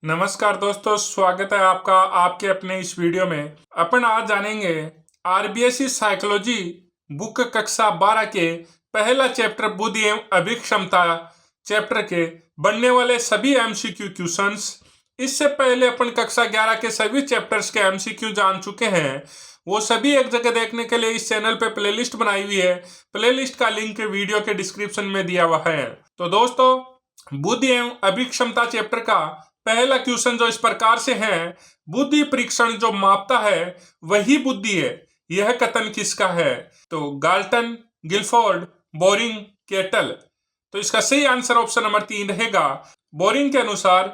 नमस्कार दोस्तों, स्वागत है आपका आपके अपने इस वीडियो में। अपन आज जानेंगे आरबीएसई साइकोलॉजी बुक कक्षा 12 के पहला चैप्टर बुद्धि एवं अभिक्षमता चैप्टर के बनने वाले सभी एमसीक्यू क्वेश्चंस। इससे पहले अपन कक्षा 11 के सभी चैप्टर्स के एमसीक्यू जान चुके हैं। वो सभी एक जगह देखने के लिए इस चैनल पे प्लेलिस्ट बनाई हुई है। प्लेलिस्ट का लिंक वीडियो के डिस्क्रिप्शन में दिया हुआ है। तो दोस्तों, बुद्धि एवं अभिक्षमता चैप्टर का पहला क्वेश्चन जो इस प्रकार से है, बुद्धि परीक्षण जो मापता है वही बुद्धि है, यह कथन किसका है? तो गाल्टन, गिलफोर्ड, बोरिंग, केटल। तो इसका सही आंसर ऑप्शन नंबर 3 रहेगा। बोरिंग के अनुसार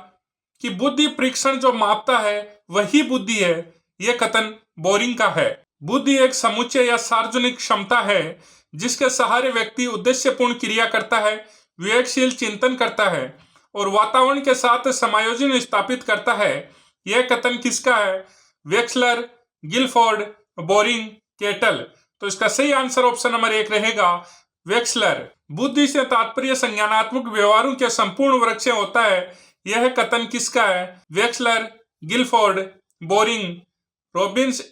कि बुद्धि परीक्षण जो मापता है वही बुद्धि है, यह कथन बोरिंग का है। बुद्धि एक समुच्चय या सार्वजनिक क्षमता है जिसके सहारे व्यक्ति उद्देश्यपूर्ण क्रिया करता है, विवेकशील चिंतन करता है और वातावरण के साथ समायोजन स्थापित करता है। यह कथन किसका है? वेक्सलर, गिलफोर्ड, बोरिंग, केटल। तो इसका सही आंसर ऑप्शन नंबर 1 रहेगा, वेक्सलर। बुद्धि से तात्पर्य संज्ञानात्मक व्यवहारों के संपूर्ण वर्ग से होता है। यह कथन किसका है? वेक्सलर, गिलफोर्ड, बोरिंग, रॉबिन्स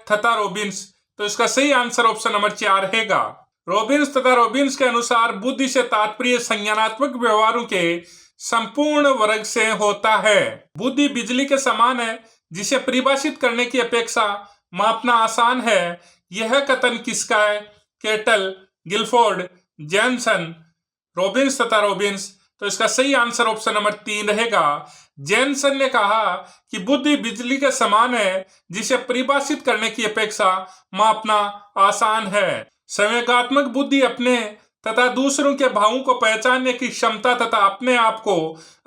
तथा रॉबिन्स। तो इसका सही आंसर ऑप्शन नंबर 4 रहेगा। रॉबिन्स तथा रॉबिन्स के अनुसार बुद्धि से तात्पर्य संज्ञानात्मक व्यवहारों के संपूर्ण वर्ग से होता है। बुद्धि बिजली के समान है जिसे परिभाषित करने की अपेक्षा मापना आसान है। यह कथन किसका है? केटल, गिलफोर्ड, जैनसन, रॉबिन्स तथा रॉबिन्स। तो इसका सही आंसर ऑप्शन नंबर 3 रहेगा। जैनसन ने कहा कि बुद्धि बिजली के समान है जिसे परिभाषित करने की अपेक्षा मापना आसान है। संवेगात्मक बुद्धि अपने तथा दूसरों के भावों को पहचानने की क्षमता तथा अपने आप को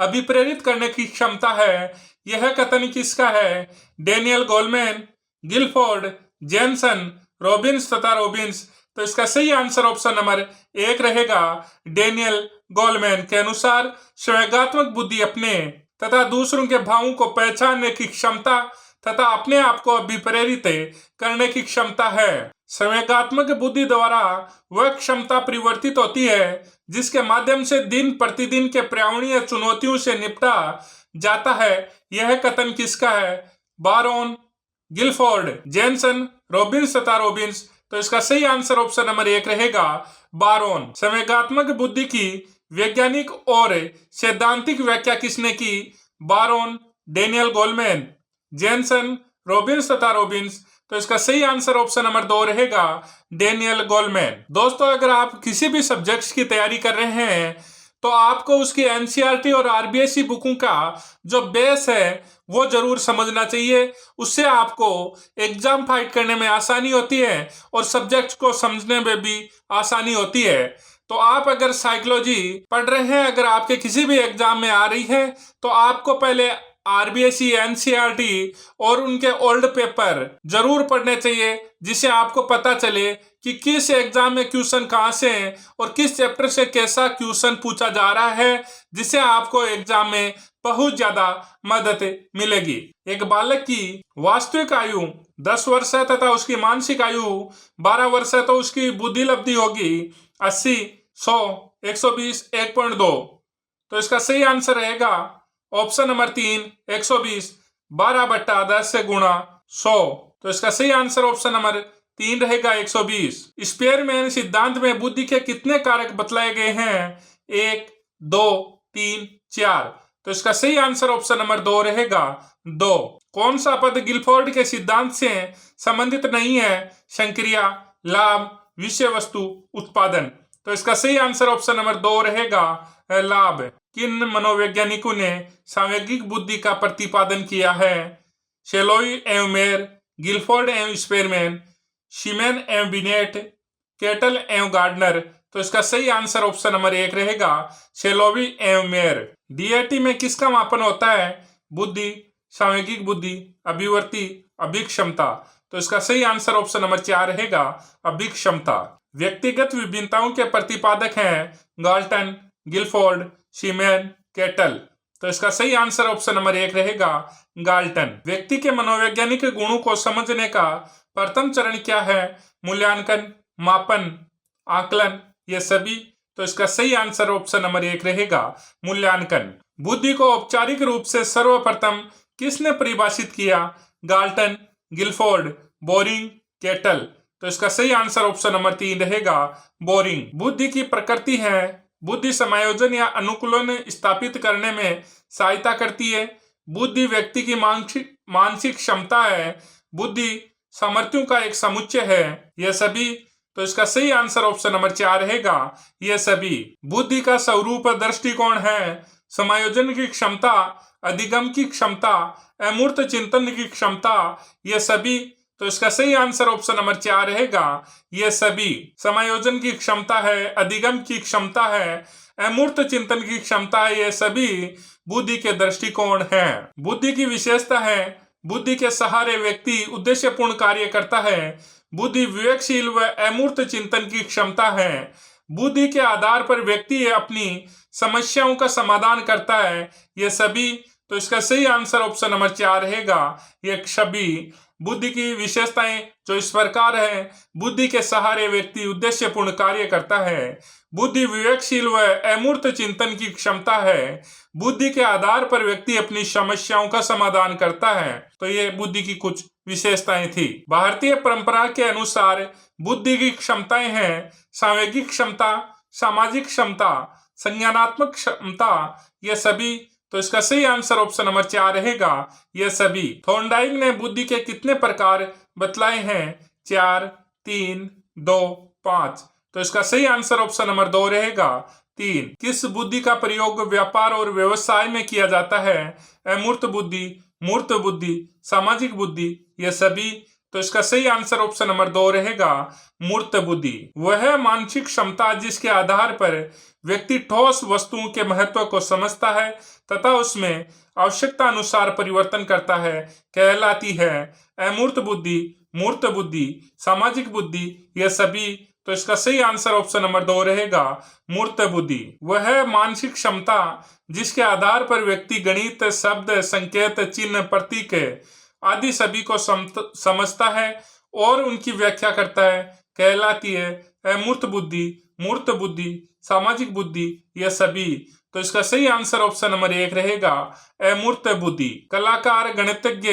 अभिप्रेरित करने की क्षमता है। यह कथन किसका है? Daniel Goleman, Guilford, Jensen, Robbins तथा रॉबिन्स। तो इसका सही आंसर ऑप्शन नंबर 1 रहेगा। डेनियल गोलमैन के अनुसार संवेगात्मक बुद्धि अपने तथा दूसरों के भावों को पहचानने की क्षमता तथा अपने आप को अभिप्रेरित करने की क्षमता है। संवेगात्मक बुद्धि द्वारा वह क्षमता परिवर्तित होती है जिसके माध्यम से दिन प्रतिदिन के पर्यावरणीय चुनौतियों से निपटा जाता है। यह कथन किसका है? बारोन, गिलफोर्ड, जैनसन, रॉबिन्स तथा रॉबिन्स। तो इसका सही आंसर ऑप्शन नंबर 1 रहेगा, बारोन। संवेगात्मक बुद्धि की वैज्ञानिक और सैद्धांतिक व्याख्या किसने की? बारोन, डेनियल गोलमैन, जैनसन, रॉबिन्स तथा रॉबिन्स। तो इसका सही आंसर ऑप्शन नंबर 2 रहेगा, डेनियल गोलमैन। दोस्तों, अगर आप किसी भी सब्जेक्ट्स की तैयारी कर रहे हैं तो आपको उसकी एनसीईआरटी और आरबीएसई बुकों का जो बेस है वो जरूर समझना चाहिए। उससे आपको एग्जाम फाइट करने में आसानी होती है और सब्जेक्ट को समझने में भी आसानी होती है। तो आप अगर साइकोलॉजी पढ़ रहे हैं, अगर आपके किसी भी एग्जाम में आ रही है, तो आपको पहले आरबीएसई, एनसीईआरटी और उनके ओल्ड पेपर जरूर पढ़ने चाहिए, जिससे आपको पता चले कि किस एग्जाम में क्वेश्चन कहां से है और किस चैप्टर से कैसा क्वेश्चन पूछा जा रहा है, जिससे आपको एग्जाम में बहुत ज्यादा मदद मिलेगी। एक बालक की वास्तविक आयु 10 वर्ष है तथा उसकी मानसिक आयु 12 वर्ष है, तो उसकी बुद्धि लब्धि होगी 80, 100, 120, 1.2। तो इसका सही आंसर रहेगा ऑप्शन नंबर 3, 120। 12/10 से गुणा 100। तो इसका सही आंसर ऑप्शन नंबर 3 रहेगा, 120। स्पेयरमैन सिद्धांत में बुद्धि के कितने कारक बतलाए गए हैं? 1, 2, 3, 4। तो इसका सही आंसर ऑप्शन नंबर 2 रहेगा, 2। कौन सा पद गिलफोर्ड के सिद्धांत से संबंधित नहीं है? संक्रिया, लाभ, विषय वस्तु, उत्पादन। तो इसका सही आंसर ऑप्शन नंबर 2 रहेगा, लाभ। किन मनोवैज्ञानिकों ने सामयिक बुद्धि का प्रतिपादन किया है? शेलोई एवं मेयर, गिलफोर्ड एवं स्पेयरमैन, शिमेन एवं बिनेट, केटल एवं गार्डनर। तो इसका सही आंसर ऑप्शन नंबर 1 रहेगा, शेलोवी एवं मेयर। डीएटी में किसका मापन होता है? बुद्धि, सामयिक बुद्धि, अभिवर्ती, अभिक्षमता। तो इसका सही आंसर ऑप्शन नंबर 4 रहेगा, अभिक्षमता। व्यक्तिगत विभिन्नताओं के प्रतिपादक हैं गाल्टन, गिलफोर्ड, शिमेन, केटल। तो इसका सही आंसर ऑप्शन नंबर 1 रहेगा, गाल्टन। व्यक्ति के मनोवैज्ञानिक गुणों को समझने का प्रथम चरण क्या है? मूल्यांकन, मापन, आकलन, ये सभी। तो इसका सही आंसर ऑप्शन नंबर 1 रहेगा, मूल्यांकन। बुद्धि को औपचारिक रूप से सर्वप्रथम किसने परिभाषित किया? Galton, Guilford, Boring, Cattell. तो इसका सही आंसर ऑप्शन नंबर 3 रहेगा, बोरिंग। बुद्धि की प्रकृति है। बुद्धि समायोजन या अनुकूलन स्थापित करने में सहायता करती है। बुद्धि व्यक्ति की मानसिक क्षमता है। बुद्धि सामर्थ्यों का एक समुच्चय है। यह सभी। तो इसका सही आंसर ऑप्शन नंबर 4 रहेगा, यह सभी। बुद्धि का स्वरूप दृष्टिकोण है। समायोजन की क्षमता, अधिगम की क्षमता, अमूर्त चिंतन की क्षमता, यह सभी। तो इसका सही आंसर ऑप्शन नंबर 4 रहेगा, यह सभी। समायोजन की क्षमता है, अधिगम की क्षमता है, अमूर्त चिंतन की क्षमता है, यह सभी बुद्धि के दृष्टिकोण हैं। बुद्धि की विशेषता है, बुद्धि के सहारे व्यक्ति उद्देश्यपूर्ण कार्य करता है। बुद्धि विवेकशील व अमूर्त चिंतन की क्षमता है। बुद्धि के आधार पर व्यक्ति अपनी समस्याओं का समाधान करता है, यह सभी। तो इसका सही आंसर ऑप्शन नंबर 4 रहेगा, यह सभी। बुद्धि की विशेषताएं जो इस प्रकार है, बुद्धि के सहारे व्यक्ति उद्देश्यपूर्ण कार्य करता है। बुद्धि विवेकशील व अमूर्त चिंतन की क्षमता है। बुद्धि के आधार पर व्यक्ति अपनी समस्याओं का समाधान करता है। तो ये बुद्धि की कुछ विशेषताएं थी। भारतीय परंपरा के अनुसार बुद्धि की क्षमताएं हैं सांवेगिक क्षमता, सामाजिक क्षमता, संज्ञानात्मक क्षमता, ये सभी। तो इसका सही आंसर ऑप्शन नंबर 4 रहेगा, यह सभी। थॉर्नडाइक ने बुद्धि के कितने प्रकार बतलाए हैं? 4, 3, 2, 5। तो इसका सही आंसर ऑप्शन नंबर 2 रहेगा, 3। किस बुद्धि का प्रयोग व्यापार और व्यवसाय में किया जाता है? अमूर्त बुद्धि, मूर्त बुद्धि, सामाजिक बुद्धि, यह सभी। तो इसका सही आंसर ऑप्शन नंबर 2 रहेगा, मूर्त बुद्धि। वह मानसिक क्षमता जिसके आधार पर व्यक्ति ठोस वस्तुओं के महत्व को समझता है तथा उसमें आवश्यकता अनुसार परिवर्तन करता है, कहलाती है अमूर्त बुद्धि, मूर्त बुद्धि, सामाजिक बुद्धि, यह सभी। तो इसका सही आंसर ऑप्शन नंबर 2 रहेगा, मूर्त बुद्धि। वह मानसिक क्षमता जिसके आधार पर व्यक्ति गणित, शब्द, संकेत, चिन्ह, प्रतीक आदि सभी को समझता है और उनकी व्याख्या करता है, कहलाती है अमूर्त बुद्धि, मूर्त बुद्धि, सामाजिक बुद्धि, यह सभी। तो इसका सही आंसर ऑप्शन नंबर 1 रहेगा, अमूर्त बुद्धि। कलाकार, गणितज्ञ,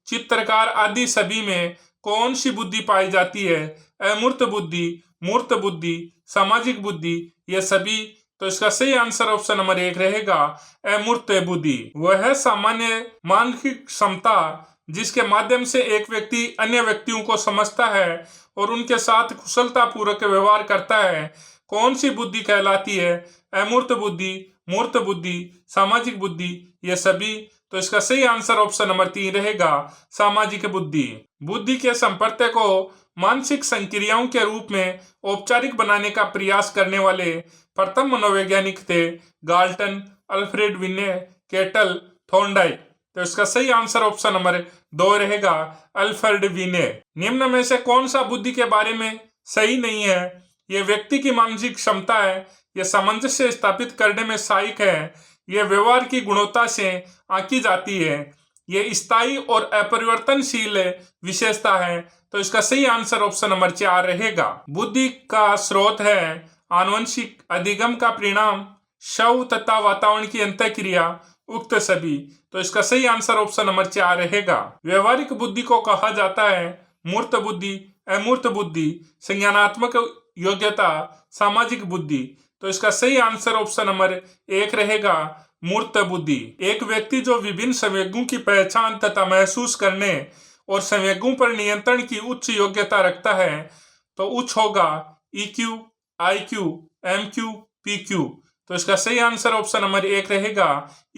चित्रकार आदि सभी में कौन सी बुद्धि पाई जाती है? अमूर्त बुद्धि, मूर्त बुद्धि, सामाजिक बुद्धि, यह सभी। तो इसका सही आंसर ऑप्शन नंबर 1 रहेगा, अमूर्त बुद्धि। वह सामान्य मानसिक क्षमता जिसके माध्यम से एक व्यक्ति अन्य व्यक्तियों को समझता है और उनके साथ कुशलता पूर्वक व्यवहार करता है, कौन सी बुद्धि कहलाती है? अमूर्त बुद्धि, मूर्त बुद्धि, सामाजिक बुद्धि, यह सभी। तो इसका सही आंसर ऑप्शन नंबर 3 रहेगा, सामाजिक बुद्धि। बुद्धि के संपर्क को मानसिक संक्रियाओं के रूप में औपचारिक बनाने का प्रयास करने वाले प्रथम मनोवैज्ञानिक थे गाल्टन, अल्फ्रेड विने, केटल, थॉर्नडाइक। तो इसका सही आंसर ऑप्शन नंबर 2 रहेगा, अल्फ्रेड विने। निम्न में से कौन सा बुद्धि के बारे में सही नहीं है? यह व्यक्ति की मानसिक क्षमता है, यह सामंजस्य स्थापित करने में सहायक है, यह व्यवहार की गुणवत्ता से आंकी जाती है, यह स्थायी और अपरिवर्तनशील विशेषता है। तो इसका सही आंसर ऑप्शन नंबर 4 रहेगा। बुद्धि का स्रोत है आनुवंशिक, अधिगम का परिणाम, शव तथा वातावरण की अंतःक्रिया, उक्त सभी। तो इसका सही आंसर ऑप्शन नंबर 4 रहेगा। व्यवहारिक बुद्धि को कहा जाता है मूर्त बुद्धि, अमूर्त बुद्धि, संज्ञानात्मक योग्यता, सामाजिक बुद्धि। तो इसका सही आंसर ऑप्शन नंबर 1 रहेगा, मूर्त बुद्धि। एक व्यक्ति जो विभिन्न संवेगों की पहचान तथा महसूस करने और संवेगों पर नियंत्रण की उच्च योग्यता रखता है तो उच्च होगा EQ, IQ, MQ, PQ। तो इसका सही आंसर ऑप्शन नंबर 1 रहेगा,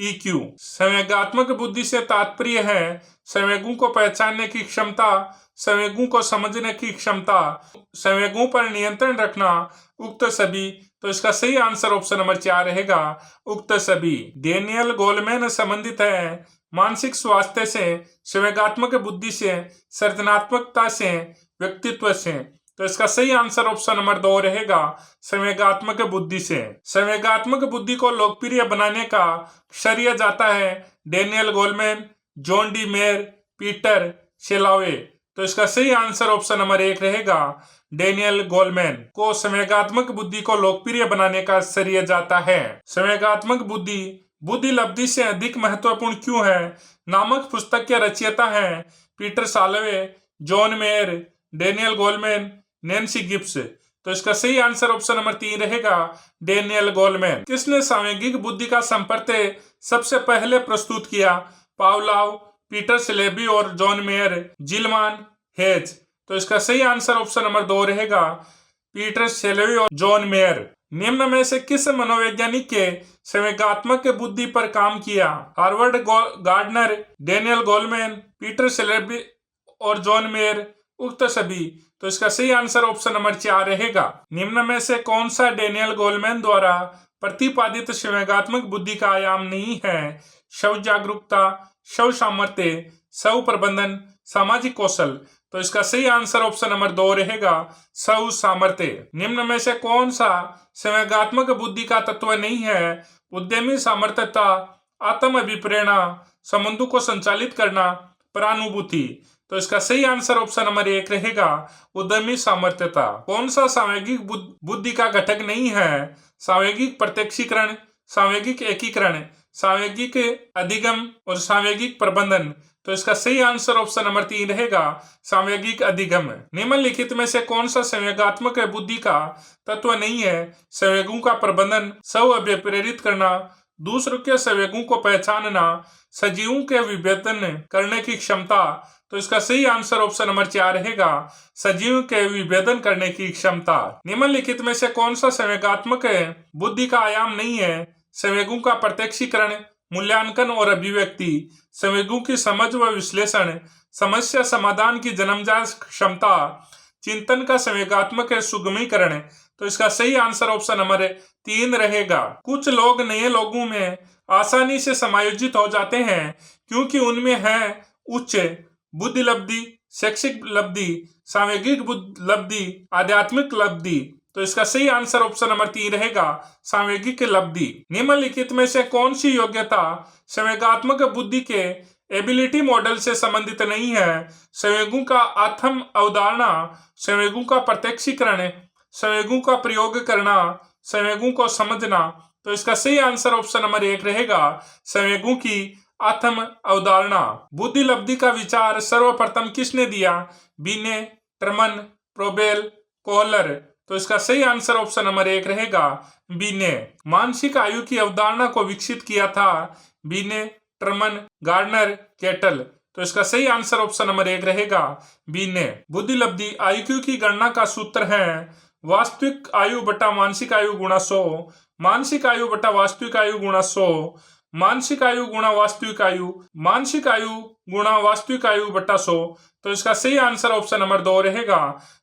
EQ। संवेगात्मक बुद्धि से तात्पर्य है संवेगों को पहचानने की क्षमता, संवेगों को समझने की क्षमता, संवेगों पर नियंत्रण रखना, उक्त सभी। तो इसका सही आंसर ऑप्शन नंबर 4 रहेगा, उक्त सभी। डेनियल गोलमैन संबंधित है मानसिक स्वास्थ्य से, संवेगात्मक बुद्धि से, सृजनात्मकता से, व्यक्तित्व से। तो इसका सही आंसर ऑप्शन नंबर 2 रहेगा, संवेगात्मक बुद्धि से। संवेगात्मक बुद्धि को लोकप्रिय बनाने का श्रेय जाता है Daniel Goleman, John D Mayer, Peter Salovey. तो इसका सही आंसर ऑप्शन नंबर 1 रहेगा, डेनियल गोलमैन को संवेगात्मक बुद्धि को लोकप्रिय बनाने का श्रेय जाता है। संवेगात्मक बुद्धि बुद्धि लब्धि से अधिक महत्वपूर्ण क्यों है नामक पुस्तक के रचयिता हैं Peter Salve, John mayor, Daniel Goleman, Nancy Gibbs. तो इसका सही आंसर ऑप्शन नंबर 3 रहेगा, डेनियल गोलमैन। किसने सामयिक बुद्धि का संपर्क सबसे पहले प्रस्तुत किया? पावलोव, पीटर सेलेबी और जॉन मेयर, जिलमान हेज। तो इसका सही आंसर ऑप्शन नंबर 2 रहेगा, पीटर सेलेबी और जॉन मेयर। निम्न में से किस मनोवैज्ञानिक के संवेगात्मक बुद्धि पर काम किया? Harvard gardener, Daniel Goleman, Peter Celebi और जॉन मेयर, उक्त सभी। तो इसका सही आंसर ऑप्शन नंबर 4 रहेगा। निम्न में से कौन सा डेनियल गोलमैन द्वारा प्रतिपादित संवेगात्मक बुद्धि का आयाम नहीं है? शव जागरूकता, शव सामर्थ्य, शव प्रबंधन, सामाजिक कौशल। तो इसका सही आंसर ऑप्शन नंबर 2 रहेगा, शव सामर्थ्य। निम्न में से कौन सा संवेगात्मक बुद्धि का तत्व नहीं है? उद्यमी सामर्थ्यता, आत्म अभिप्रेरणा, संबंधों को संचालित करना, परानुभूति। तो इसका सही आंसर ऑप्शन नंबर 1 रहेगा, उद्यमी सामर्थ्यता। कौन सा सांवेगिक बुद्धि का घटक नहीं है? सांवेगिक प्रत्यक्षीकरण, सांवेगिक एकीकरण, सांवेगिक अधिगम और सांवेगिक प्रबंधन। तो इसका सही आंसर ऑप्शन नंबर 3 रहेगा, सांवेगिक अधिगम। निम्नलिखित में से कौन सा संवेगात्मक बुद्धि का तत्व नहीं है? संवेगों का प्रबंधन, स्व अभिप्रेरित करना, दूसरों के संवेगों को पहचानना, सजीवों के विभेदन करने की क्षमता। तो इसका सही आंसर ऑप्शन नंबर 4 रहेगा, सजीव के विभेदन करने की क्षमता। निम्नलिखित में से कौन सा संवेगात्मक बुद्धि का आयाम नहीं है? संवेगों का प्रत्यक्षीकरण, मूल्यांकन और अभिव्यक्ति, संवेगों की समझ व विश्लेषण, समस्या समाधान की जन्मजात क्षमता, चिंतन का संवेगात्मक सुगमीकरण। तो इसका सही आंसर ऑप्शन नंबर 3 रहेगा। कुछ लोग नए लोगों में आसानी से समायोजित हो जाते हैं क्योंकि उनमें है उच्च बुद्धि लब्धि, शैक्षिक लब्धि, सांवेगिक लब्धि, आध्यात्मिक लब्धि। तो इसका सही आंसर ऑप्शन नंबर 3 रहेगा, सांवेगिक लब्धि। निम्नलिखित में से कौन सी योग्यता संवेगात्मक बुद्धि के एबिलिटी मॉडल से संबंधित नहीं है? संवेगों का आत्म अवधारणा, संवेगों का प्रत्यक्षीकरण, संवेगों का प्रयोग करना, संवेगों को समझना। तो इसका सही आंसर ऑप्शन नंबर 1 रहेगा, संवेगों की आत्म अवधारणा। बुद्धि लब्धि का विचार सर्वप्रथम किसने दिया? बीने, टर्मन, प्रोबेल, कोहलर। तो इसका सही आंसर ऑप्शन नंबर 1 रहेगा, बीने। मानसिक आयु की अवधारणा को विकसित किया था? बीने, टर्मन, गार्डनर, केटल। तो इसका सही आंसर ऑप्शन नंबर 1 रहेगा, बीने। बुद्धि लब्धि IQ की गणना का सूत्र है वास्तविक आयु बटा मानसिक आयु गुणा 100, मानसिक आयु बटा वास्तविक आयु गुणा 100, मानसिक आयु गुणा वास्तविक आयु, मानसिक आयु गुणा वास्तविक आयु बटा 100। तो इसका सही आंसर ऑप्शन नंबर 2 रहेगा,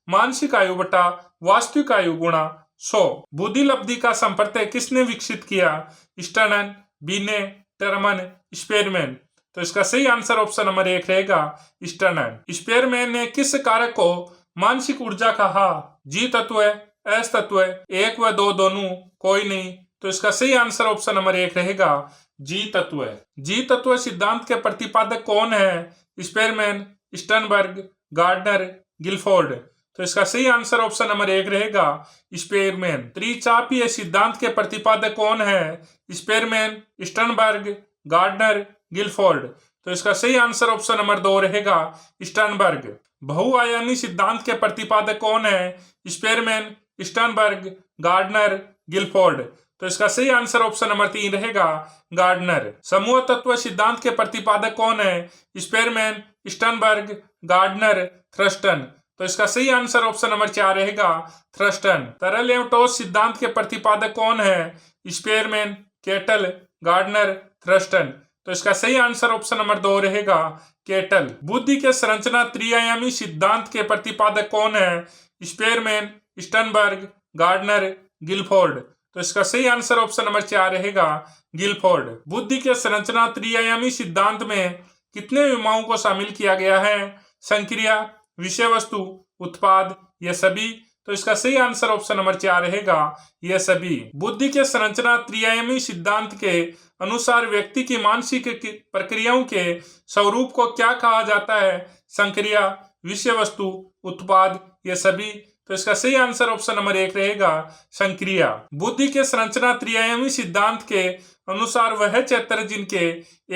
मानसिक आयु बटा वास्तविक आयु गुणा 100। बुद्धि लब्धि का संपर्क किसने विकसित किया? स्टर्नन, बीने, टर्मन, स्पेरमैन। तो इसका सही आंसर ऑप्शन नंबर 1 रहेगा, स्टर्नन। स्पेरमैन ने किस कारक को मानसिक ऊर्जा कहा? जी तत्व, एस तत्व, 1 व 2 दोनों, कोई नहीं। तो इसका सही आंसर ऑप्शन नंबर 1 रहेगा, जी तत्व। जी तत्व सिद्धांत के प्रतिपादक कौन है? स्पेरमैन, स्टर्नबर्ग, गार्डनर, गिलफोर्ड। तो इसका सही आंसर ऑप्शन नंबर 1 रहेगा, स्पेरमैन। त्रिचापीय सिद्धांत के प्रतिपादक कौन है? स्पेरमैन, स्टर्नबर्ग, गार्डनर, गिलफोर्ड। तो इसका सही आंसर ऑप्शन नंबर 2 रहेगा, स्टर्नबर्ग। बहुआयामी सिद्धांत के प्रतिपादक कौन है? स्पेरमैन, स्टर्नबर्ग, गार्डनर, गिलफोर्ड। तो इसका सही आंसर ऑप्शन नंबर 3 रहेगा, गार्डनर। समूह तत्व सिद्धांत के प्रतिपादक कौन है? स्पेरमैन, स्टर्नबर्ग, गार्डनर, थ्रस्टन। तो इसका सही आंसर ऑप्शन नंबर 4 रहेगा, थ्रस्टन। तरल एवं ठोस सिद्धांत के प्रतिपादक कौन है? स्पेरमैन, केटल, गार्डनर, थ्रस्टन। तो इसका सही आंसर ऑप्शन नंबर 2 रहेगा, केटल। बुद्धि के संरचना त्रिआयामी सिद्धांत के प्रतिपादक कौन है? स्पेरमैन, स्टर्नबर्ग, गार्डनर, गिलफोर्ड। तो इसका सही आंसर ऑप्शन नंबर 4 रहेगा, गिलफोर्ड। बुद्धि के संरचना त्रिआयामी सिद्धांत में कितने विमाओं को शामिल किया गया है? संक्रिया, विषय वस्तु, उत्पाद, यह सभी। तो इसका सही आंसर ऑप्शन नंबर 4 रहेगा, यह सभी। बुद्धि के संरचना त्रिआयामी सिद्धांत के अनुसार व्यक्ति की मानसिक प्रक्रियाओं के स्वरूप को क्या कहा जाता है? संक्रिया, विषय वस्तु, उत्पाद, यह सभी। तो इसका सही आंसर ऑप्शन नंबर 1 रहेगा संक्रिया। बुद्धि के संरचना त्रिआयामी सिद्धांत के अनुसार वह क्षेत्र जिनके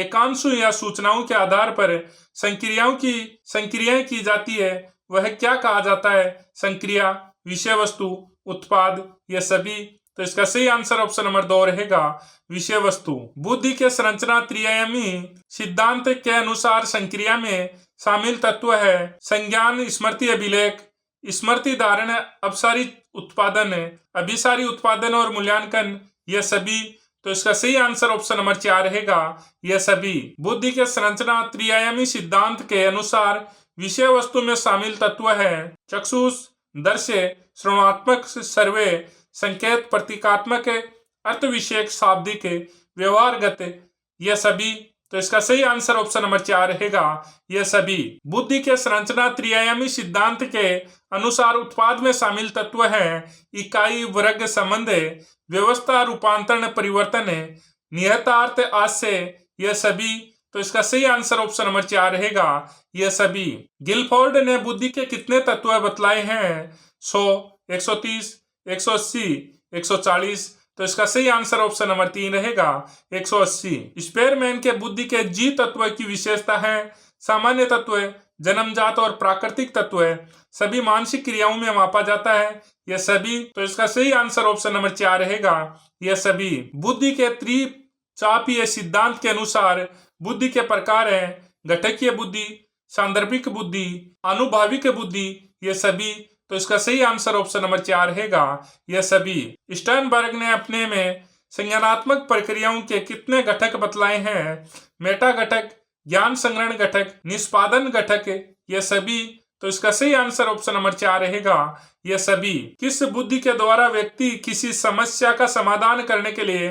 एकांशों या सूचनाओं के आधार पर संक्रियाएं की जाती है वह क्या कहा जाता है? संक्रिया, विषय वस्तु, उत्पाद, ये सभी। तो इसका सही आंसर ऑप्शन नंबर 2 रहेगा विषय वस्तु। बुद्धि के संरचना त्रिआयामी सिद्धांत के अनुसार संक्रिया में शामिल तत्व है संज्ञान, स्मृति अभिलेख, स्मृति धारण, अपसारी उत्पादन, अभिसारी उत्पादन और मूल्यांकन, यह सभी। तो इसका सही आंसर ऑप्शन नंबर 4 रहेगा यह सभी। बुद्धि के संरचना त्रिआयामी सिद्धांत के अनुसार विषय वस्तु में शामिल तत्व है चक्षुष, दृश्य, श्रवणात्मक, सर्वे, संकेत, प्रतीकात्मक, अर्थ विषयक, शाब्दिक, व्यवहारगत, यह सभी। तो इसका सही आंसर ऑप्शन नंबर 4 रहेगा यह सभी। बुद्धि के संरचना त्रिआयामी सिद्धांत के अनुसार उत्पाद में शामिल तत्व है इकाई, वर्ग, संबंध, व्यवस्था, रूपांतरण, परिवर्तन, निहितार्थ, आशय, यह सभी। तो इसका सही आंसर ऑप्शन नंबर 4 रहेगा यह सभी। गिलफोर्ड ने बुद्धि के कितने तत्व बतलाए हैं? 100, 130, 180, 140। तो इसका सही आंसर ऑप्शन नंबर 3 रहेगा 180। स्पेयरमैन के बुद्धि के जी तत्व की विशेषता है सामान्य तत्व, जन्मजात और प्राकृतिक तत्व, सभी मानसिक क्रियाओं में मापा जाता है, यह सभी। तो इसका सही आंसर ऑप्शन नंबर 4 रहेगा यह सभी। बुद्धि के त्रिचापीय सिद्धांत के अनुसार बुद्धि के प्रकार हैं घटकीय बुद्धि, सांदर्भिक बुद्धि, अनुभाविक बुद्धि, ये सभी। तो इसका सही आंसर ऑप्शन नंबर 4 रहेगा यह सभी। स्टर्नबर्ग ने अपने में संज्ञानात्मक प्रक्रियाओं के कितने घटक बतलाए हैं? मेटा घटक, ज्ञान संग्रहण घटक, निष्पादन घटक, ये सभी। तो इसका सही आंसर ऑप्शन नंबर 4 रहेगा यह सभी। किस बुद्धि के द्वारा व्यक्ति किसी समस्या का समाधान करने के लिए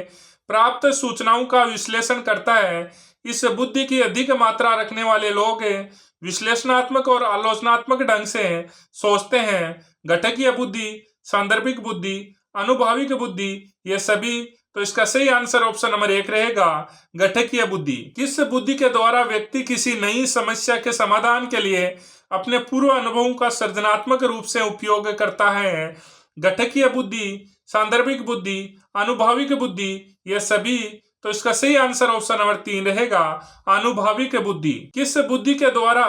प्राप्त सूचनाओं का विश्लेषण करता है? इस बुद्धि की अधिक मात्रा रखने वाले लोग विश्लेषणात्मक और आलोचनात्मक ढंग से सोचते हैं। घटकीय बुद्धि, सांदर्भिक बुद्धि, अनुभाविक बुद्धि, ये सभी। तो इसका सही आंसर ऑप्शन नंबर 1 रहेगा घटकीय बुद्धि। किस बुद्धि के द्वारा व्यक्ति किसी नई समस्या के समाधान के लिए अपने पूर्व अनुभवों का सृजनात्मक रूप से उपयोग करता है? घटकीय बुद्धि, सांदर्भिक बुद्धि, अनुभाविक बुद्धि, ये सभी। तो इसका सही आंसर ऑप्शन नंबर 3 रहेगा अनुभाविक बुद्धि। किस बुद्धि के द्वारा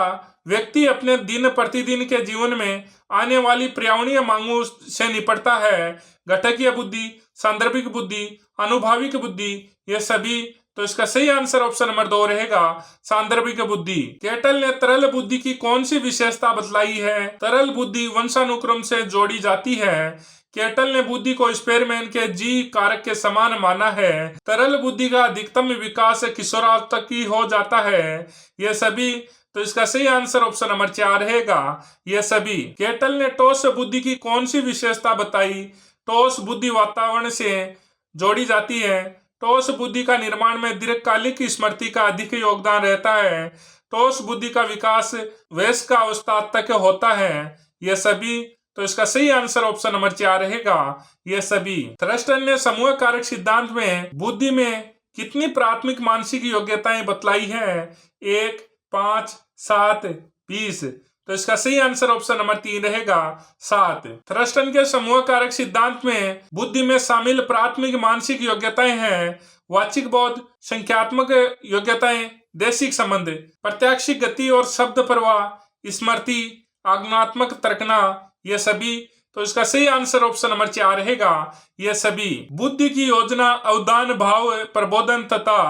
व्यक्ति अपने दिन प्रतिदिन के जीवन में आने वाली पर्यावरणीय मांगों से निपटता है? घटकीय बुद्धि, सांदर्भिक बुद्धि, अनुभाविक बुद्धि, ये सभी। तो इसका सही आंसर ऑप्शन नंबर 2 रहेगा सांदर्भिक बुद्धि। केटल ने तरल बुद्धि की कौन सी विशेषता बतलाई है? तरल बुद्धि वंशानुक्रम से जोड़ी जाती है। केटल ने बुद्धि को स्पेयरमैन के जी कारक के समान माना है। तरल बुद्धि का अधिकतम विकास किशोरावस्था की हो जाता है, ये सभी। तो इसका सही आंसर ऑप्शन नंबर 4 रहेगा ये सभी। केटल ने ठोस बुद्धि की कौन सी विशेषता बताई? ठोस बुद्धि वातावरण से जोड़ी जाती है। ठोस बुद्धि का निर्माण में दीर्घकालिक स्मृति का अधिक योगदान रहता है। ठोस बुद्धि का विकास वयस्क अवस्था तक होता है, यह सभी। तो इसका सही आंसर ऑप्शन नंबर 4 रहेगा यह सभी। थ्रस्टन ने समूह कारक सिद्धांत में बुद्धि में कितनी प्राथमिक मानसिक योग्यताएं बतलाई हैं? 1, 5, 7, 20। तो इसका सही आंसर ऑप्शन नंबर 3 रहेगा 7। थ्रस्टन के समूह कारक सिद्धांत में बुद्धि में शामिल प्राथमिक मानसिक योग्यताएं हैं वाचिक बोध, संख्यात्मक योग्यताएं, देशिक संबंध, प्रत्याक्षिक गति और शब्द प्रवाह, स्मृति, आज्ञात्मक तर्कना, ये सभी। तो इसका सही आंसर ऑप्शन नंबर 4 रहेगा ये सभी। बुद्धि की योजना, अवधान, भाव, प्रबोधन तथा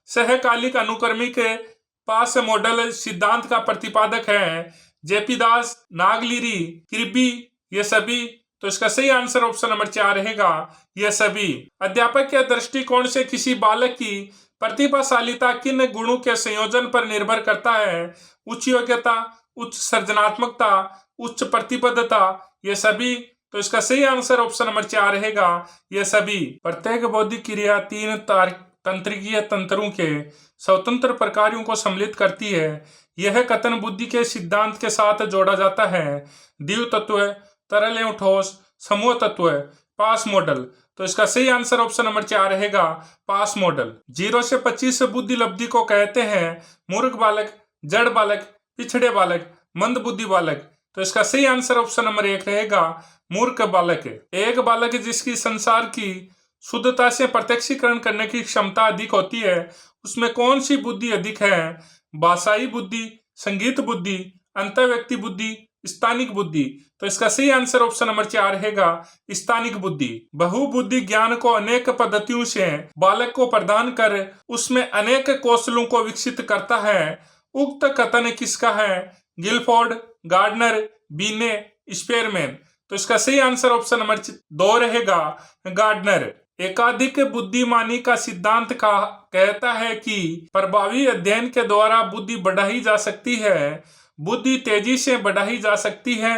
सहकालिक अनुक्रमिक पास मॉडल सिद्धांत का प्रतिपादक है जेपी दास, नागलिरी, किर्बी, ये सभी। तो इसका सही आंसर ऑप्शन नंबर 4 रहेगा ये सभी। अध्यापक के दृष्टिकोण से किसी बालक की प्रतिभाशालीता किन गुणों के संयोजन पर निर्भर करता है? उच्च योग्यता, उच्च सृजनात्मकता, उच्च प्रतिबद्धता, ये सभी। तो इसका सही आंसर ऑप्शन नंबर 4 रहेगा ये सभी। प्रत्येक बौद्धिक क्रिया 3 तंत्रिकीय तंत्रों के स्वतंत्र प्रकारों को सम्मिलित करती है। यह कथन बुद्धि के सिद्धांत के साथ जोड़ा जाता है। द्विव तत्व, तरल एवं ठोस, समूह तत्व, पास मॉडल। तो इसका सही आंसर ऑप्शन नंबर 4 रहेगा पास मॉडल। 0 से 25 बुद्धि लब्धि को कहते हैं मूर्ख बालक, जड़ बालक, पिछड़े बालक, मंद बुद्धि बालक, तो इसका सही आंसर ऑप्शन नंबर 1 रहेगा मूर्ख बालक। एक बालक जिसकी संसार की शुद्धता से प्रत्यक्षीकरण करने की क्षमता अधिक होती है, उसमें कौन सी बुद्धि अधिक है? भाषाई बुद्धि, संगीत बुद्धि, अंतर्व्यक्ति बुद्धि, स्थानिक बुद्धि। तो इसका सही आंसर ऑप्शन नंबर 4 रहेगा स्थानिक बुद्धि। बहुबुद्धि ज्ञान को अनेक पद्धतियों से बालक को प्रदान कर उसमें अनेक कौशलों को विकसित करता है। उक्त कथन किसका है? गिलफोर्ड, गार्डनर, बीने, स्पेयरमैन। तो इसका सही आंसर ऑप्शन नंबर 2 रहेगा गार्डनर। एकाधिक बुद्धिमानी का सिद्धांत कहता है कि प्रभावी अध्ययन के द्वारा बुद्धि बढ़ाई जा सकती है। बुद्धि तेजी से बढ़ाई जा सकती है।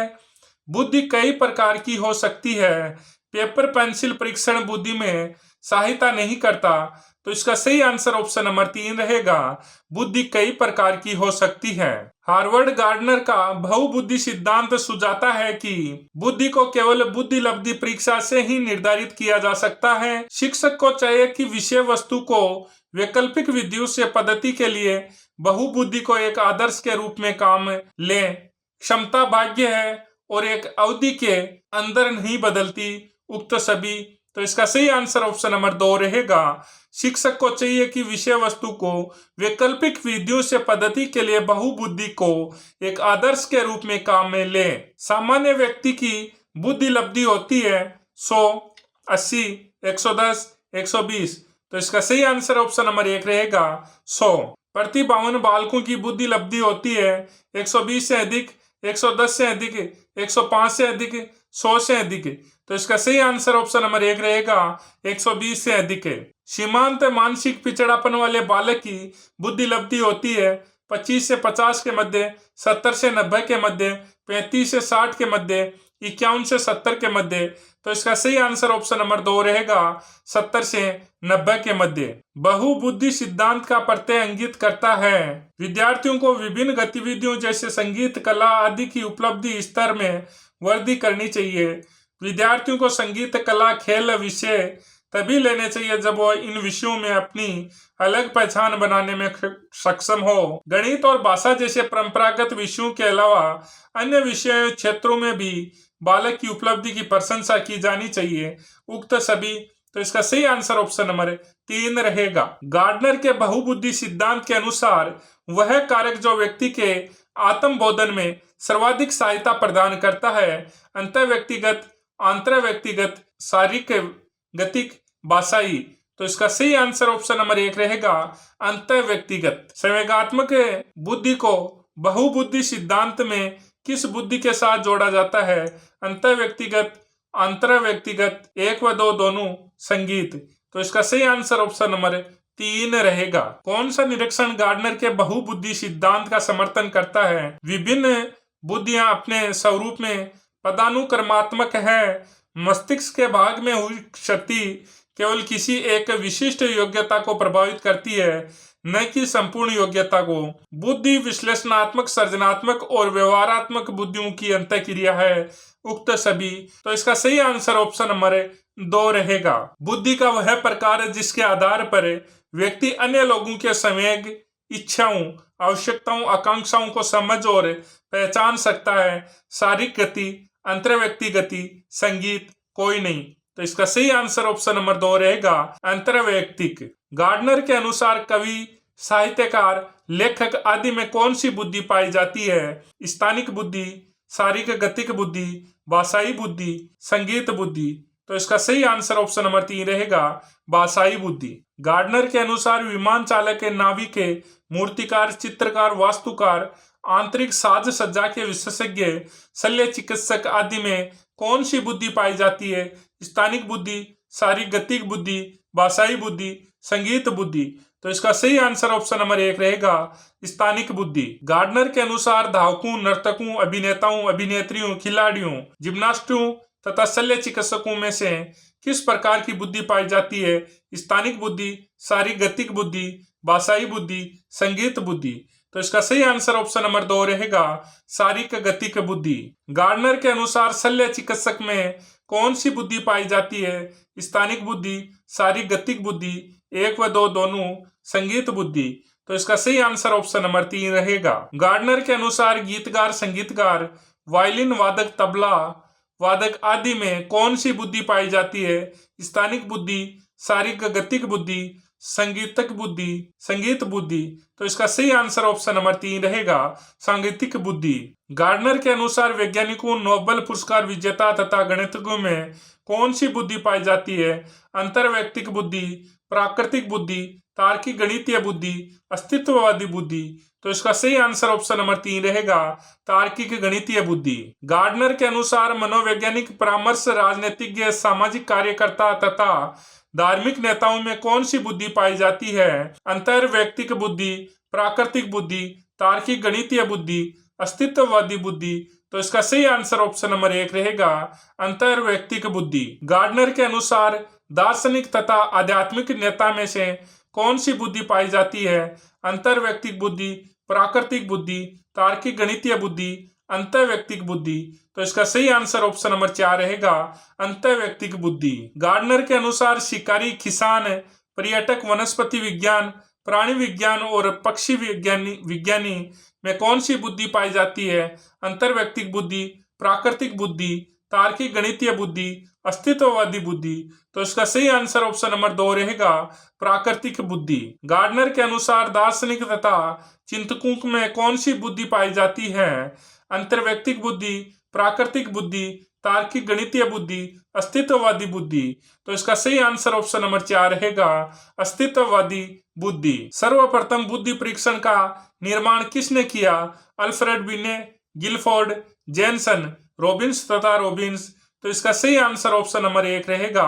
बुद्धि कई प्रकार की हो सकती है। पेपर पेंसिल परीक्षण बुद्धि में सहायता नहीं करता। तो इसका सही आंसर ऑप्शन नंबर 3 रहेगा बुद्धि कई प्रकार की हो सकती है। हार्वर्ड गार्डनर का बहुबुद्धि सिद्धांत सुझाता है कि बुद्धि को केवल बुद्धि लब्धि परीक्षा से ही निर्धारित किया जा सकता है। शिक्षक को चाहिए कि विषय वस्तु को वैकल्पिक विधियों से पद्धति के लिए बहुबुद्धि को एक आदर्श के रूप में काम लें। क्षमता भाग्य है और एक अवधि के अंदर नहीं बदलती। उक्त सभी। तो इसका सही आंसर ऑप्शन नंबर 2 रहेगा। शिक्षक को चाहिए कि विषय वस्तु को वैकल्पिक विधियों से पद्धति के लिए बहुबुद्धि को एक आदर्श के रूप में काम में ले। सामान्य व्यक्ति की बुद्धि लब्धि होती है 100, 80, 110, 120। तो इसका सही आंसर ऑप्शन नंबर 1 रहेगा 100। प्रतिभावान बालकों की बुद्धि लब्धि होती है 120 से अधिक, 110 से अधिक, 105 से अधिक, 100 से अधिक। तो इसका सही आंसर ऑप्शन नंबर 1 रहेगा 120 से अधिक है। सीमांत मानसिक पिछड़ापन वाले बालक की बुद्धि लब्धि होती है 25 से 50 के मध्य, 70 से 90 के मध्य, 35 से 60 के मध्य, 51 से 70 के मध्य। तो इसका सही आंसर ऑप्शन नंबर 2 रहेगा 70 से 90 के मध्य। बहुबुद्धि सिद्धांत का प्रत्यय इंगित करता है विद्यार्थियों को विभिन्न गतिविधियों जैसे संगीत, कला आदि की उपलब्धि स्तर में वृद्धि करनी चाहिए। विद्यार्थियों को संगीत, कला, खेल विषय तभी लेने चाहिए जब वह इन विषयों में अपनी अलग पहचान बनाने में सक्षम हो। गणित और भाषा जैसे परंपरागत विषयों के अलावा अन्य विषय क्षेत्रों में भी बालक की उपलब्धि की प्रशंसा की जानी चाहिए। उक्त सभी। तो इसका सही आंसर ऑप्शन नंबर 3 रहेगा। गार्डनर के बहुबुद्धि सिद्धांत के अनुसार वह कारक जो व्यक्ति के आत्मबोधन में सर्वाधिक सहायता प्रदान करता है अंतर्व्यक्तिगत, आंतरव्यक्तिगत, शारीरिक, गतिक, भाषाई। तो इसका सही आंसर ऑप्शन नंबर 1 रहेगा अंतर्व्यक्तिगत। संवेगात्मक बुद्धि को बहुबुद्धि सिद्धांत में किस बुद्धि के साथ जोड़ा जाता है? अंतर्व्यक्तिगत, आंतरव्यक्तिगत, 1 व 2 दोनों, संगीत। तो इसका सही आंसर ऑप्शन नंबर 3 रहेगा। कौन सा निरीक्षण गार्डनर के बहुबुद्धि सिद्धांत का समर्थन करता है? विभिन्न बुद्धियां अपने स्वरूप में पदानुक्रमात्मक है। मस्तिष्क के भाग में हुई क्षति केवल किसी एक विशिष्ट योग्यता को प्रभावित करती है, न कि संपूर्ण योग्यता को। बुद्धि विश्लेषणात्मक, सृजनात्मक और व्यवहारात्मक बुद्धियों की अंतःक्रिया है। उक्त सभी। तो इसका सही आंसर ऑप्शन नंबर 2 रहेगा। बुद्धि का वह प्रकार है जिसके आधार पर व्यक्ति अन्य लोगों के संवेग, इच्छाओं, आवश्यकताओं, आकांक्षाओं को समझ और पहचान सकता है। शारीरिक गति, अंतर्व्यक्ति गति, संगीत, कोई नहीं। तो इसका सही आंसर ऑप्शन नंबर 2 रहेगा अंतर्वैयक्तिक। गार्डनर के अनुसार कवि, साहित्यकार, लेखक आदि में कौन सी बुद्धि पाई जाती है? स्थानिक बुद्धि, शारीरिक गतिक बुद्धि, भाषाई बुद्धि, संगीत बुद्धि। तो इसका सही आंसर ऑप्शन नंबर 3 रहेगा भाषाई बुद्धि। गार्डनर के अनुसार विमान चालक, नाविक, मूर्तिकार, चित्रकार, वास्तुकार, आंतरिक साज सज्जा के विशेषज्ञ, शल्य चिकित्सक आदि में कौन सी बुद्धि पाई जाती है? स्थानिक बुद्धि, शारीरिक गतिक बुद्धि, भाषाई बुद्धि, संगीत बुद्धि। तो इसका सही आंसर ऑप्शन नंबर 1 रहेगा स्थानिक बुद्धि। गार्डनर के अनुसार धावकों, नर्तकों, अभिनेताओं, अभिनेत्रियों, खिलाड़ियों, जिम्नास्टों तथा शल्य चिकित्सकों में से किस प्रकार की बुद्धि पाई जाती है? स्थानिक बुद्धि, शारीरिक गतिक बुद्धि, भाषाई बुद्धि, संगीत बुद्धि। तो इसका सही आंसर ऑप्शन नंबर 2 रहेगा शारीरिक गतिक बुद्धि। गार्डनर के अनुसार शल्य चिकित्सक में कौन सी बुद्धि पाई जाती है? स्थानिक बुद्धि, शारीरिक गतिक बुद्धि, 1 व 2 दोनों, संगीत बुद्धि। तो इसका सही आंसर ऑप्शन नंबर 3 रहेगा। गार्डनर के अनुसार गीतकार, संगीतकार, वायलिन वादक, तबला वादक आदि में कौन सी बुद्धि पाई जाती है? स्थानिक बुद्धि, शारीरिक गतिक बुद्धि, संगीतक बुद्धि, संगीत बुद्धि। तो इसका सही आंसर ऑप्शन नंबर 3 रहेगा, सांगीतिक बुद्धि। गार्डनर के अनुसार वैज्ञानिकों, नोबेल पुरस्कार विजेता तथा गणितज्ञों में कौन सी बुद्धि पाई जाती है? अंतर्वैयक्तिक बुद्धि, प्राकृतिक बुद्धि, तार्किक गणितीय बुद्धि, अस्तित्ववादी बुद्धि। तो इसका सही आंसर ऑप्शन नंबर 3 रहेगा, तार्किक गणितीय बुद्धि। गार्डनर के अनुसार मनोवैज्ञानिक परामर्श, राजनीतिज्ञ, सामाजिक कार्यकर्ता तथा धार्मिक नेताओं में कौन सी बुद्धि पाई जाती है? अंतर्वैयक्तिक बुद्धि, प्राकृतिक बुद्धि, तार्किक गणितीय बुद्धि, अस्तित्ववादी बुद्धि। तो इसका सही आंसर ऑप्शन नंबर 1 रहेगा, अंतर्वैयक्तिक बुद्धि। गार्डनर के अनुसार दार्शनिक तथा आध्यात्मिक नेता में से कौन सी बुद्धि पाई जाती है? अंतर्वैयक्तिक बुद्धि, प्राकृतिक बुद्धि, तार्किक गणितीय बुद्धि, अंतर्वैयक्तिक बुद्धि। तो इसका सही आंसर ऑप्शन नंबर 4 रहेगा, अंतर्वैयक्तिक बुद्धि। गार्डनर के अनुसार शिकारी, किसान, पर्यटक, वनस्पति विज्ञान, प्राणी विज्ञान और पक्षी विज्ञानी में कौन सी बुद्धि पाई जाती है? अंतर्वैयक्तिक बुद्धि, प्राकृतिक बुद्धि, तार्किक गणितीय बुद्धि, अस्तित्ववादी बुद्धि। तो इसका सही आंसर ऑप्शन नंबर 2 रहेगा, प्राकृतिक बुद्धि। गार्डनर के अनुसार दार्शनिक तथा चिंतकों में कौन सी बुद्धि पाई जाती है? अंतर्वैयक्तिक बुद्धि, प्राकृतिक बुद्धि, तार्किक गणितीय बुद्धि, अस्तित्ववादी बुद्धि। तो इसका सही आंसर ऑप्शन नंबर 4 रहेगा, अस्तित्ववादी बुद्धि। सर्वप्रथम बुद्धि परीक्षण का निर्माण किसने किया? अल्फ्रेड बिने, गिलफोर्ड, जेनसन, रॉबिन्स तथा रॉबिन्स। तो इसका सही आंसर ऑप्शन नंबर 1 रहेगा,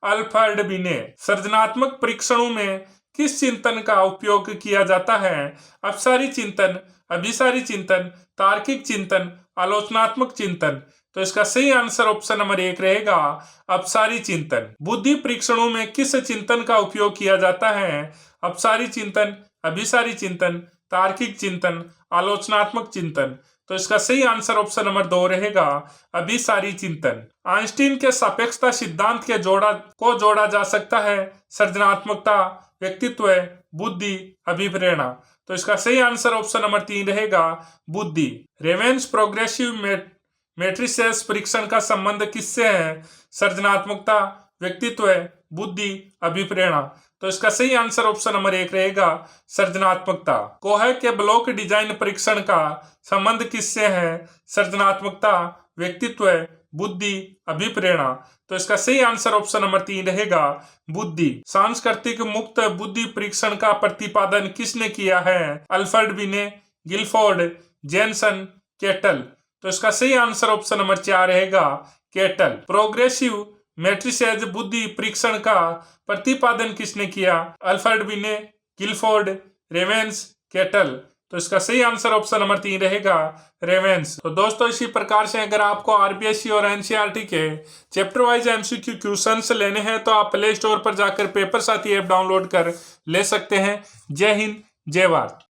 अल्फ्रेड बिने। सृजनात्मक परीक्षणों में किस चिंतन का उपयोग किया जाता है? अपसारी चिंतन, अभिसारी चिंतन, तार्किक चिंतन, आलोचनात्मक चिंतन। तो इसका सही आंसर ऑप्शन नंबर 1 रहेगा, अपसारी चिंतन। बुद्धि परीक्षणों में किस चिंतन का उपयोग किया जाता है? अपसारी चिंतन, अभिसारी चिंतन, तार्किक चिंतन, आलोचनात्मक चिंतन। तो इसका सही आंसर ऑप्शन नंबर 2 रहेगा, अभिसारी चिंतन। आइंस्टीन के सापेक्षता सिद्धांत के जोड़ा जा सकता है? सृजनात्मकता, व्यक्तित्व, बुद्धि, अभिप्रेरणा। तो इसका सही आंसर ऑप्शन नंबर 3 रहेगा, बुद्धि। रेवेंस प्रोग्रेसिव मैट्रिसेस परीक्षण का संबंध किससे है? सृजनात्मकता, व्यक्तित्व, बुद्धि, अभिप्रेरणा। तो इसका सही आंसर ऑप्शन नंबर 1 रहेगा, सृजनात्मकता। कोहे के ब्लॉक डिजाइन परीक्षण का संबंध किससे है? सृजनात्मकता, व्यक्तित्व, बुद्धि, अभिप्रेरणा। तो इसका सही आंसर ऑप्शन नंबर 3 रहेगा, बुद्धि। सांस्कृतिक मुक्त बुद्धि परीक्षण का प्रतिपादन किसने किया है? अल्फ्रेड बिने, गिलफोर्ड, जेनसन, केटल। तो इसका सही आंसर ऑप्शन नंबर 4 रहेगा, केटल। प्रोग्रेसिव मैट्रिसेस बुद्धि परीक्षण का प्रतिपादन किसने किया? अल्फ्रेड बिने, गिलफोर्ड, रेवेंस, केटल। तो इसका सही आंसर ऑप्शन नंबर 3 रहेगा, रेवेंस। तो दोस्तों इसी प्रकार से अगर आपको आरबीएससी और एनसीईआरटी के चैप्टर वाइज एमसीक्यू क्वेश्चंस लेने हैं तो आप प्ले स्टोर पर जाकर पेपर साथी ऐप डाउनलोड कर ले सकते हैं। जय हिंद, जय भारत।